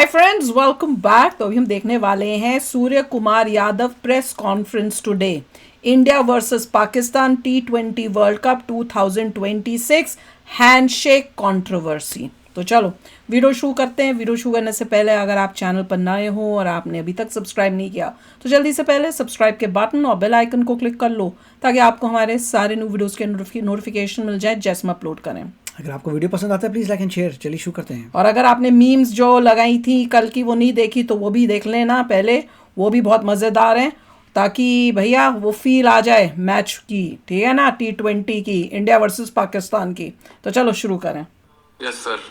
Hi friends, welcome back. तो अभी हम देखने वाले हैं Surya Kumar Yadav press conference today. India versus Pakistan T20 world cup 2026 handshake controversy. तो चलो वीडियो शुरू करते हैं। वीडियो शुरू करने से पहले अगर आप चैनल पर नए हो और आपने अभी तक सब्सक्राइब नहीं किया तो जल्दी से पहले सब्सक्राइब के बटन और बेल आइकन को क्लिक कर लो ताकि आपको हमारे सारे न्यू वीडियोस के नोटिफिकेशन मिल जाए जैसे हम अपलोड करें। अगर आपको वीडियो पसंद आता है प्लीज़ लाइक एंड शेयर। चलिए शुरू करते हैं। और अगर आपने मीम्स जो लगाई थी कल की वो नहीं देखी तो वो भी देख लेना पहले, वो भी बहुत मज़ेदार हैं ताकि भैया वो फील आ जाए मैच की। ठीक है ना, T20 की, इंडिया वर्सेस पाकिस्तान की। तो चलो शुरू करें। Yes sir.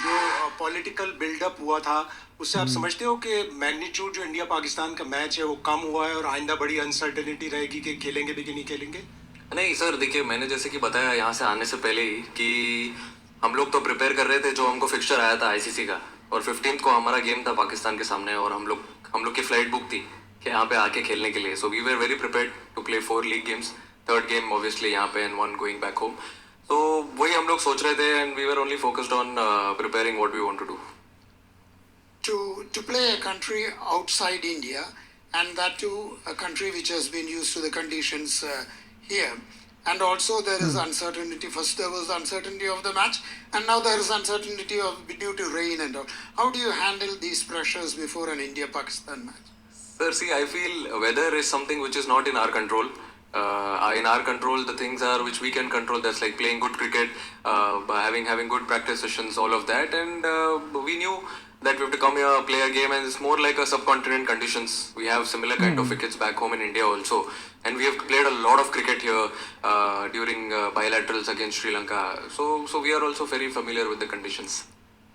जो पॉलिटिकल बिल्डअप हुआ था उससे आप समझते हो कि मैग्नीट्यूड जो इंडिया पाकिस्तान का मैच है वो कम हुआ है और आइंदा बड़ी अनसर्टेनिटी रहेगी कि खेलेंगे भी कि नहीं खेलेंगे? नहीं सर, देखिए मैंने जैसे कि बताया यहाँ से आने से पहले ही कि हम लोग तो प्रिपेयर कर रहे थे। जो हमको फिक्सचर आया था आईसीसी का, और 15th को हमारा गेम था पाकिस्तान के सामने, और हम लोग की फ्लाइट बुक थी कि यहाँ पे आके खेलने के लिए। So we were very prepared to play 4 league games, third game obviously यहाँ पे एंड 1 गोइंग बैक होम। तो वही हम लोग सोच रहे थे and we were only focused on preparing what we want to do. To play a country outside India, and that too a country which has been used to the conditions here, and also there is uncertainty. First there was the uncertainty of the match, and now there is uncertainty of due to rain and all. How do you handle these pressures before an India-Pakistan match? Sir, see, I feel weather is something which is not in our control. In our control, the things are which we can control. That's like playing good cricket, by having good practice sessions, all of that. And we knew that we have to come here, play a game, and it's more like a subcontinent conditions. We have similar kind of wickets back home in India also, and we have played a lot of cricket here during bilaterals against Sri Lanka. So we are also very familiar with the conditions.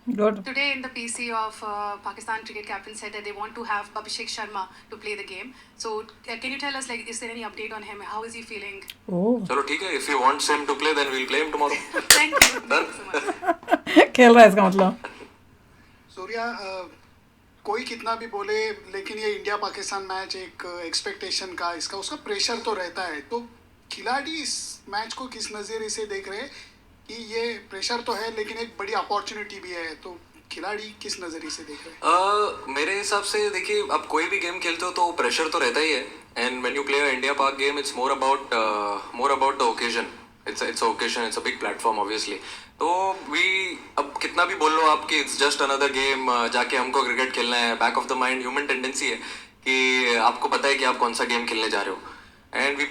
Good. Today in the PC of Pakistan cricket captain said that they want to have Abhishek Sharma to play the game. So can you tell us, like, is there any update on him? How is he feeling? ओह, चलो ठीक है, if he wants him to play, then we'll play him tomorrow. Thank you. Thank you so much. खेल रहा है इसका मतलब। सूर्या, कोई कितना भी बोले लेकिन ये इंडिया पाकिस्तान मैच एक एक्सपेक्टेशन का, इसका उसका प्रेशर तो रहता है। तो खिलाड़ी इस मैच को किस नज़रिए से देख रहे हैं कि ये प्रेशर तो है लेकिन एक बड़ी अपॉर्चुनिटी भी है, तो खिलाड़ी किस नज़रिए से देख रहे हैं? मेरे हिसाब से देखिए, अब कोई भी गेम खेलते हो तो प्रेशर तो रहता ही है। And when you play India Pak game, it's more about the occasion. It's occasion, it's a big platform obviously. तो अब कितना भी बोल लो आपकी इट्स जस्ट अनदर गेम, जाके हमको क्रिकेट खेलना है। Back of the mind human tendency है कि आपको पता है कि आप कौन सा गेम खेलने जा रहे हो। And we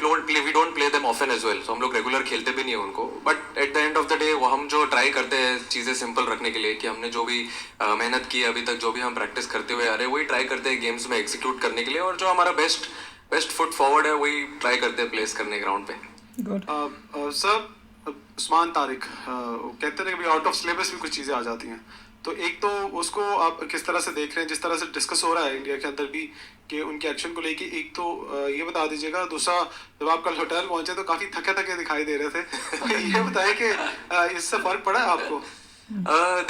don't play them often as well. So हम लोग रेगुलर खेलते भी नहीं है उनको। But at the end of the day वो हम जो ट्राई करते हैं चीज़ें सिंपल रखने के लिए, कि हमने जो भी मेहनत की अभी तक, जो भी हम प्रैक्टिस करते हुए आ रहे हैं, वही ट्राई करते हैं गेम्स में एग्जीक्यूट करने के लिए। और जो हमारा बेस्ट फुट फॉरवर्ड है वही ट्राई करते हैं प्लेस करने ग्राउंड पे। गुड। सर, उस्मान तारिक कहते हैं कि आउट ऑफ सिलेबस भी कुछ चीज़ें आ जाती हैं। तो एक तो उसको आप किस तरह से देख रहे हैं, जिस तरह से डिस्कस हो रहा है इंडिया के अंदर भी कि उनके एक्शन को लेके? एक तो ये बता दीजिएगा। दूसरा, जब आप कल होटल पहुंचे तो काफ़ी थके थके दिखाई दे रहे थे। तो ये बताएं कि इससे फ़र्क पड़ा है आपको?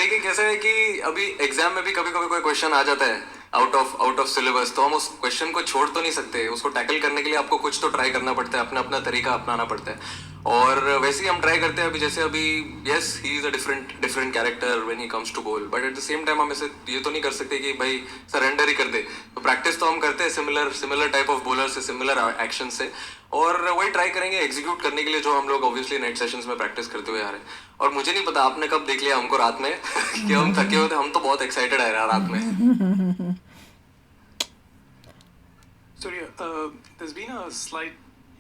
देखिए कैसा है कि अभी एग्जाम में भी कभी कभी कोई क्वेश्चन आ जाता है आउट ऑफ सिलेबस, तो हम उस क्वेश्चन को छोड़ तो नहीं सकते। उसको टैकल करने के लिए आपको कुछ तो ट्राई करना पड़ता है, अपना अपना तरीका अपनाना पड़ता है। और वैसे ही हम ट्राई करते हैं। अभी yes, he is a different character when he comes to bowl, but at the same time हम ऐसे ये तो नहीं कर सकते कि भाई सरेंडर ही कर दे। तो प्रैक्टिस तो हम करते हैं सिमिलर टाइप ऑफ बॉलर से, सिमिलर एक्शन से, और वही ट्राई करेंगे एग्जीक्यूट करने के लिए जो हम लोग ऑब्वियसली नाइट सेशंस में प्रैक्टिस करते हुए आ रहे हैं। और मुझे नहीं पता आपने कब देख लिया हमको रात में कि हम थके हुए थे। हम तो बहुत एक्साइटेड आ रहे हैं रात में। Sorry, there's been a slight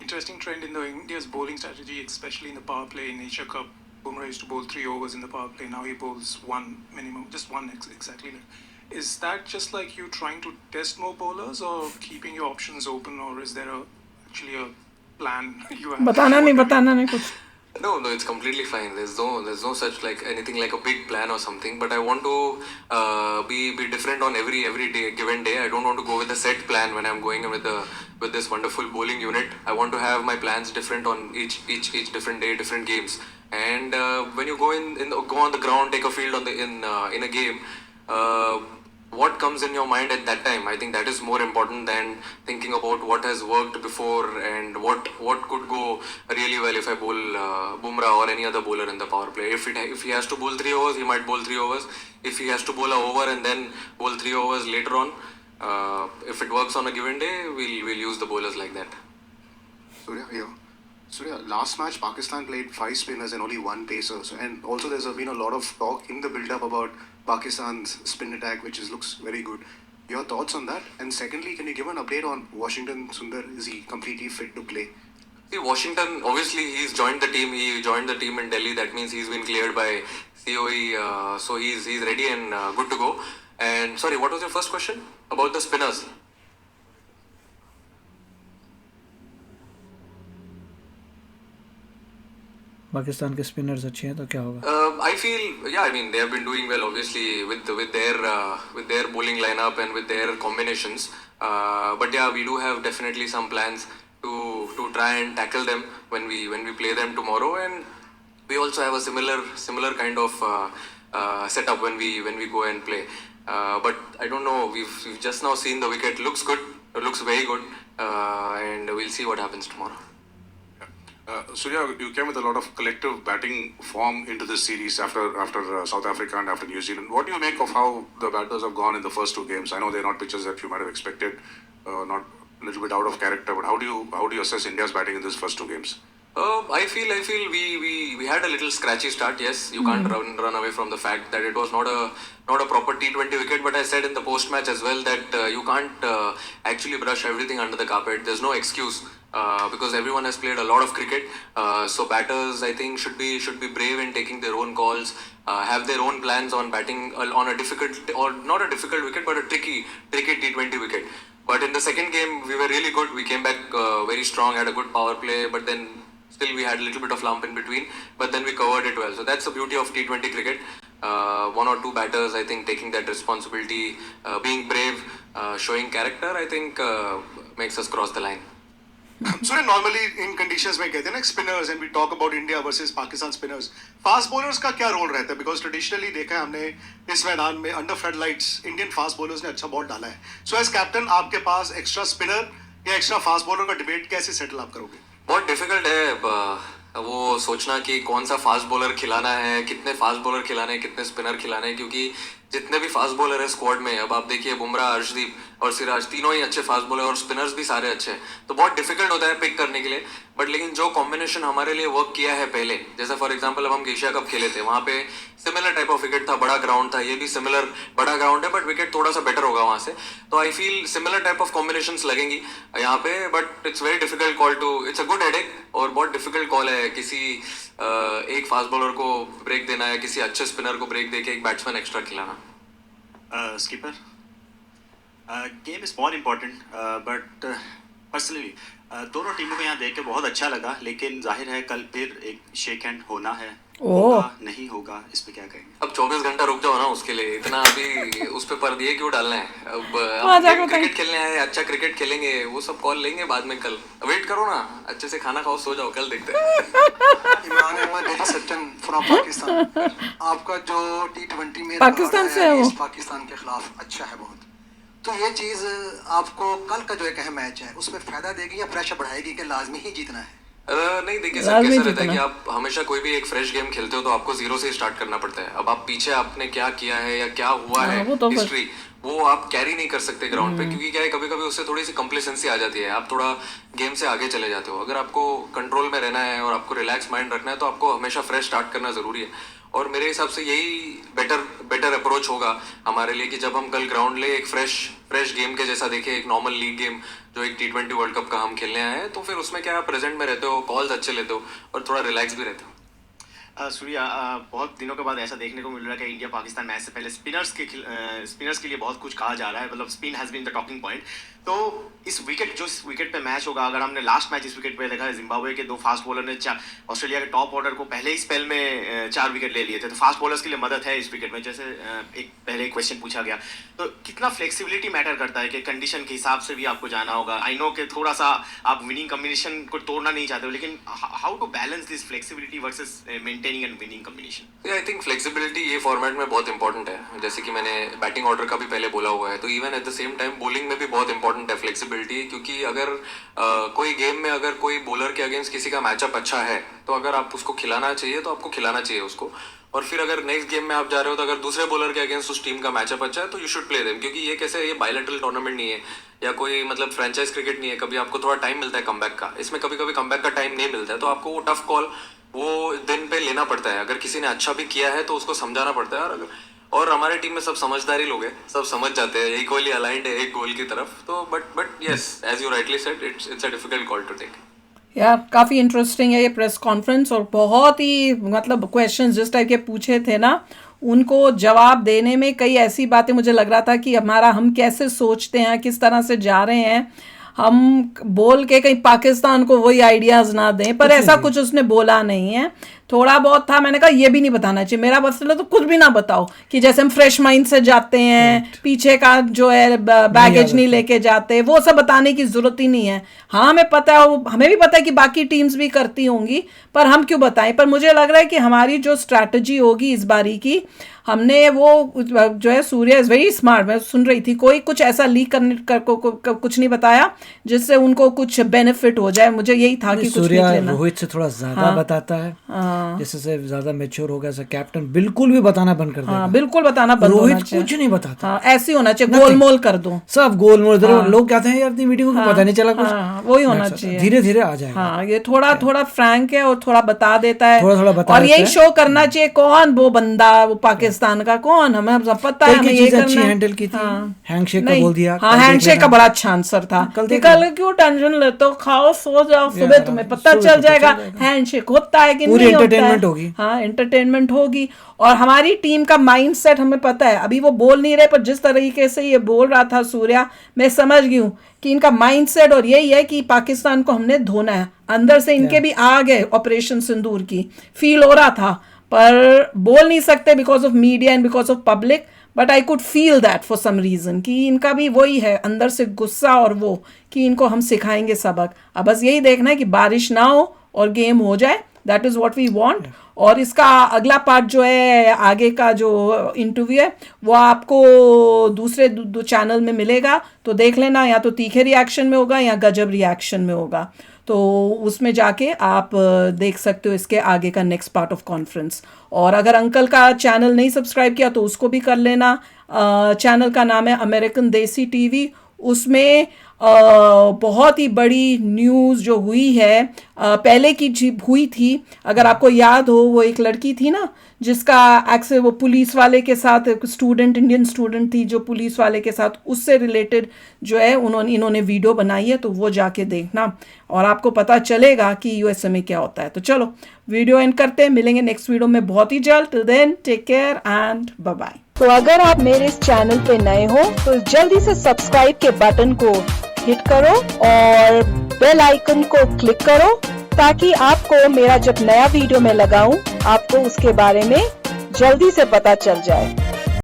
interesting trend in the India's bowling strategy, especially in the power play in Asia Cup. Bumrah used to bowl 3 overs in the power play. Now he bowls one minimum, just one exactly. Is that just like you trying to test more bowlers, or keeping your options open, or is there actually a plan you have? बताना नहीं कुछ। No, it's completely fine. There's no such like anything like a big plan or something. But I want to be different on every day, given day. I don't want to go with a set plan when I'm going with this wonderful bowling unit. I want to have my plans different on each different day, different games. And when you go on the ground, take a field in a game. what comes in your mind at that time. I think that is more important than thinking about what has worked before and what could go really well if I bowl Bumrah or any other bowler in the power play. If he has to bowl 3 overs, he might bowl 3 overs. If he has to bowl a over and then bowl 3 overs later on, if it works on a given day, we'll use the bowlers like that. Surya, last match Pakistan played 5 spinners and only 1 pacer. And also there's been a lot of talk in the build-up about Pakistan's spin attack, which looks very good. Your thoughts on that? And secondly, can you give an update on Washington Sundar? Is he completely fit to play? See, Washington, obviously he's joined the team. He joined the team in Delhi. That means he's been cleared by COE. So he's ready and good to go. And sorry, what was your first question about the spinners? Pakistan के spinners अच्छे हैं तो क्या होगा? I feel, yeah, I mean they have been doing well, obviously with their bowling lineup and with their combinations. But yeah, we do have definitely some plans to try and tackle them when we play them tomorrow, and we also have a similar kind of setup when we go and play. But I don't know. We've just now seen the wicket. Looks good. It looks very good, and we'll see what happens tomorrow. Surya, you came with a lot of collective batting form into this series after South Africa and after New Zealand. What do you make of how the batters have gone in the first 2 games? I know they're not pitches that you might have expected, not a little bit out of character, but how do you assess India's batting in these first 2 games? I feel we had a little scratchy start. Yes, you can't run away from the fact that it was not a proper T20 wicket. But I said in the post match as well that you can't actually brush everything under the carpet. There's no excuse because everyone has played a lot of cricket. So batters, I think, should be brave in taking their own calls, have their own plans on batting on a difficult, or not a difficult wicket, but a tricky T20 wicket. But in the second game, we were really good. We came back very strong, had a good power play, but then still we had a little bit of lump in between, but then we covered it well. So that's the beauty of T20 cricket. 1 or 2 batters, I think, taking that responsibility, being brave, showing character, I think makes us cross the line. So normally in conditions में कहते हैं ना spinners, and we talk about India versus Pakistan spinners. Fast bowlers का क्या role रहता है? Because traditionally देखा है हमने इस मैदान में under floodlights Indian fast bowlers ने अच्छा बॉल डाला है. So as captain आपके पास extra spinner या extra fast bowler का debate कैसे settle आप करोगे? बहुत डिफिकल्ट है वो सोचना कि कौन सा फास्ट बॉलर खिलाना है, कितने फास्ट बॉलर खिलाने हैं, कितने स्पिनर खिलाने हैं, क्योंकि जितने भी फास्ट बॉलर है स्क्वाड में, अब आप देखिए बुमराह, अर्शदीप और सिराज, तीनों ही अच्छे फास्ट बॉलर और स्पिनर्स भी सारे अच्छे हैं, तो बहुत डिफिकल्ट होता है पिक करने के लिए. बट लेकिन जो कॉम्बिनेशन हमारे लिए वर्क किया है पहले, जैसे फॉर एग्जांपल अब हम एशिया कप खेले थे, वहाँ पे सिमिलर टाइप ऑफ विकेट था, बड़ा ग्राउंड था, ये भी सिमिलर बड़ा ग्राउंड है बट विकेट थोड़ा सा बेटर होगा वहाँ से. तो I feel similar type of combinations लगेंगी यहाँ पे, but it's very difficult call to, it's a good headache और बहुत डिफिकल्ट कॉल है किसी एक फास्ट बॉलर को ब्रेक देना है, किसी अच्छे स्पिनर को ब्रेक देके एक बैट्समैन एक्स्ट्रा खिलाना. Skipper, game is more important, but personally दोनों टीमों को यहाँ देख के बहुत अच्छा लगा, लेकिन जाहिर है कल फिर एक शेक हैंड होना है, होगा नहीं होगा इस पे क्या कहेंगे? अब 24 घंटा रुक जाओ ना उसके लिए, इतना अभी उस पे पर्दिए क्यों डालना है? अब क्रिकेट खेलने आए, अच्छा क्रिकेट खेलेंगे, वो सब कॉल लेंगे बाद में. कल वेट करो ना, अच्छे से खाना खाओ, सो जाओ, कल देखते हैं. इमरान अहमद, दिल्ली सचिन फ्रॉम पाकिस्तान. आपका जो T20 में पाकिस्तान से है वो, पाकिस्तान के खिलाफ अच्छा है बहुत, तो ये चीज़ आपको कल का जो एक अहम मैच है उसमें फायदा देगी या प्रेशर बढ़ाएगी कि लाजमी ही जीतना है? नहीं, देखिए सर, कैसा रहता है कि आप हमेशा कोई भी एक फ्रेश गेम खेलते हो तो आपको 0 से स्टार्ट करना पड़ता है. अब आप पीछे आपने क्या किया है या क्या हुआ है हिस्ट्री, वो आप कैरी नहीं कर सकते ग्राउंड पे, क्योंकि क्या है कभी कभी उससे थोड़ी सी कंप्लेसेंसी आ जाती है, आप थोड़ा गेम से आगे चले जाते हो. अगर आपको कंट्रोल में रहना है और आपको रिलैक्स माइंड रखना है तो आपको हमेशा फ्रेश स्टार्ट करना जरूरी है. और मेरे हिसाब से यही बेटर अप्रोच होगा हमारे लिए कि जब हम कल ग्राउंड ले एक फ्रेश गेम के जैसा देखें, एक नॉर्मल लीग गेम जो एक T20 वर्ल्ड कप का हम खेलने आए हैं, तो फिर उसमें क्या आप प्रेजेंट में रहते हो, कॉल्स अच्छे लेते हो और थोड़ा रिलैक्स भी रहते हो. सूर्या, बहुत दिनों के बाद ऐसा देखने को मिल रहा है कि इंडिया पाकिस्तान मैच से पहले स्पिनर्स के लिए बहुत कुछ कहा जा रहा है, मतलब spin has been the talking point. तो इस विकेट पे मैच होगा, अगर हमने लास्ट मैच इस विकेट पे देखा है, जिम्बाब्वे के 2 फास्ट बॉलर ने ऑस्ट्रेलिया के टॉप ऑर्डर को पहले ही स्पेल में 4 विकेट ले लिए थे, तो फास्ट बॉलर्स के लिए मदद है इस विकेट में. जैसे एक पहले क्वेश्चन पूछा गया, तो कितना फ्लेक्सिबिलिटी मैटर करता है कि कंडीशन के हिसाब से भी आपको जाना होगा. आई नो कि थोड़ा सा आप विनिंग कॉम्बिनेशन को तोड़ना नहीं चाहते हो, लेकिन how to balance this flexibility versus maintain maintaining and winning combination? I think flexibility ये फॉर्मेट में बहुत इंपॉर्टेंट है, जैसे कि मैंने बैटिंग ऑर्डर का भी पहले बोला हुआ है, तो even at the same time bowling में भी बहुत इंपॉर्टेंट है फ्लेक्सिबिलिटी, क्योंकि अगर कोई गेम में अगर कोई बॉलर के अगेंस्ट किसी का मैचअप अच्छा है तो अगर आप उसको खिलाना चाहिए तो आपको खिलाना चाहिए उसको, और फिर अगर नेक्स्ट गेम में आप जा रहे हो तो अगर दूसरे बॉलर के अगेंस्ट उस टीम का मैचअप अच्छा है तो यू शुड प्ले देम, क्योंकि ये कैसे, ये बायलैटरल टूर्नामेंट नहीं है या कोई मतलब फ्रेंचाइज क्रिकेट नहीं है, कभी आपको थोड़ा टाइम मिलता है कमबैक का, इसमें कभी कभी कमबैक का टाइम नहीं मिलता है, तो आपको वो टफ कॉल वो दिन पे लेना पड़ता है, अगर किसी ने अच्छा भी किया है तो उसको समझाना पड़ता है, और हमारे टीम में सब समझदारी लोग हैं, सब समझ जाते हैं, इक्वली अलाइंड है एक गोल की तरफ, तो but yes as you rightly said it's a difficult call to take. यार काफ़ी इंटरेस्टिंग है ये प्रेस कॉन्फ्रेंस, और बहुत ही मतलब क्वेश्चंस जिस टाइप के पूछे थे ना, उनको जवाब देने में कई ऐसी बातें मुझे लग रहा था कि हम कैसे सोचते हैं, किस तरह से जा रहे हैं, हम बोल के कहीं पाकिस्तान को वही आइडियाज़ ना दें, पर ऐसा कुछ उसने बोला नहीं है। थोड़ा बहुत था, मैंने कहा ये भी नहीं बताना चाहिए, मेरा मसला तो कुछ भी ना बताओ, कि जैसे हम फ्रेश माइंड से जाते हैं, पीछे का जो है बैगेज नहीं लेके जाते, वो सब बताने की ज़रूरत ही नहीं है। हाँ हमें पता है, हमें भी पता है कि बाकी टीम्स भी करती होंगी, पर हम क्यों बताएं। पर मुझे लग रहा है कि हमारी जो स्ट्रैटेजी होगी इस बारी की, हमने वो जो है, सूर्या इज़ वेरी स्मार्ट, मैं सुन रही थी, कोई कुछ ऐसा लीक करने कुछ नहीं बताया जिससे उनको कुछ बेनिफिट हो जाए, मुझे यही था कि कुछ सूर्या रोहित से थोड़ा ज्यादा बताता है, जैसे से ज्यादा मैच्योर हो गया, ऐसा कैप्टन बिल्कुल भी बताना बंद कर देगा। बिल्कुल बताना बंद होना चाहिए, रोहित कुछ नहीं बताता, ऐसे होना चाहिए, गोलमोल कर दो, सब गोलमोल। लोग कहते हैं यार अपनी मीटिंग को पता नहीं चला कुछ, वही होना चाहिए, धीरे धीरे आ जाएगा। हाँ ये थोड़ा फ्रैंक है और थोड़ा बता देता है, थोड़ा बता, और यही शो करना चाहिए कौन वो बंदा, वो पाकिस्तान का कौन, हमें सब पता है, हमें ये करना है। हैंडल की थी, हैंडशेक का बोल दिया, हाँ हैंडशेक का बड़ा अच्छा आंसर था, कल क्यों टेंशन लेते हो, खाओ सो जाओ, सुबह तुम्हें पता चल जाएगा हैंडशेक होता है कि नहीं होता है। हाँ एंटरटेनमेंट होगी, और हमारी टीम का माइंडसेट हमें पता है, अभी वो बोल नहीं रहे, पर जिस तरीके से ये बोल रहा था सूर्या, मैं समझ गई हूँ कि इनका माइंडसेट और यही है कि पाकिस्तान को हमने धोना है, अंदर से इनके भी आग है ऑपरेशन सिंदूर की, फील हो रहा था, पर बोल नहीं सकते because of media and because of public, but I could feel that for some reason कि इनका भी वही है अंदर से गुस्सा, और वो कि इनको हम सिखाएंगे सबक। अब बस यही देखना है कि बारिश ना हो और गेम हो जाए, that is what we want. और इसका अगला पार्ट जो है, आगे का जो इंटरव्यू है, वो आपको दूसरे दो चैनल में मिलेगा, तो देख लेना, या तो तीखे रिएक्शन में होगा या गजब रिएक्शन में होगा, तो उसमें जाके आप देख सकते हो इसके आगे का नेक्स्ट पार्ट ऑफ कॉन्फ्रेंस। और अगर अंकल का चैनल नहीं सब्सक्राइब किया तो उसको भी कर लेना, चैनल का नाम है अमेरिकन देसी टीवी, उसमें बहुत ही बड़ी न्यूज़ जो हुई है, पहले की हुई थी, अगर आपको याद हो, वो एक लड़की थी ना जिसका एक्से वो पुलिस वाले के साथ, स्टूडेंट, इंडियन स्टूडेंट थी जो पुलिस वाले के साथ, उससे रिलेटेड जो है इन्होंने वीडियो बनाई है, तो वो जाके देखना और आपको पता चलेगा कि यूएसए में क्या होता है। तो चलो वीडियो एंड करते हैं, मिलेंगे नेक्स्ट वीडियो में बहुत ही जल्द। Till then take care and bye bye. तो अगर आप मेरे इस चैनल पे नए हो तो जल्दी से सब्सक्राइब के बटन को हिट करो और बेल आइकन को क्लिक करो, ताकि आपको मेरा जब नया वीडियो मैं लगाऊं आपको उसके बारे में जल्दी से पता चल जाए।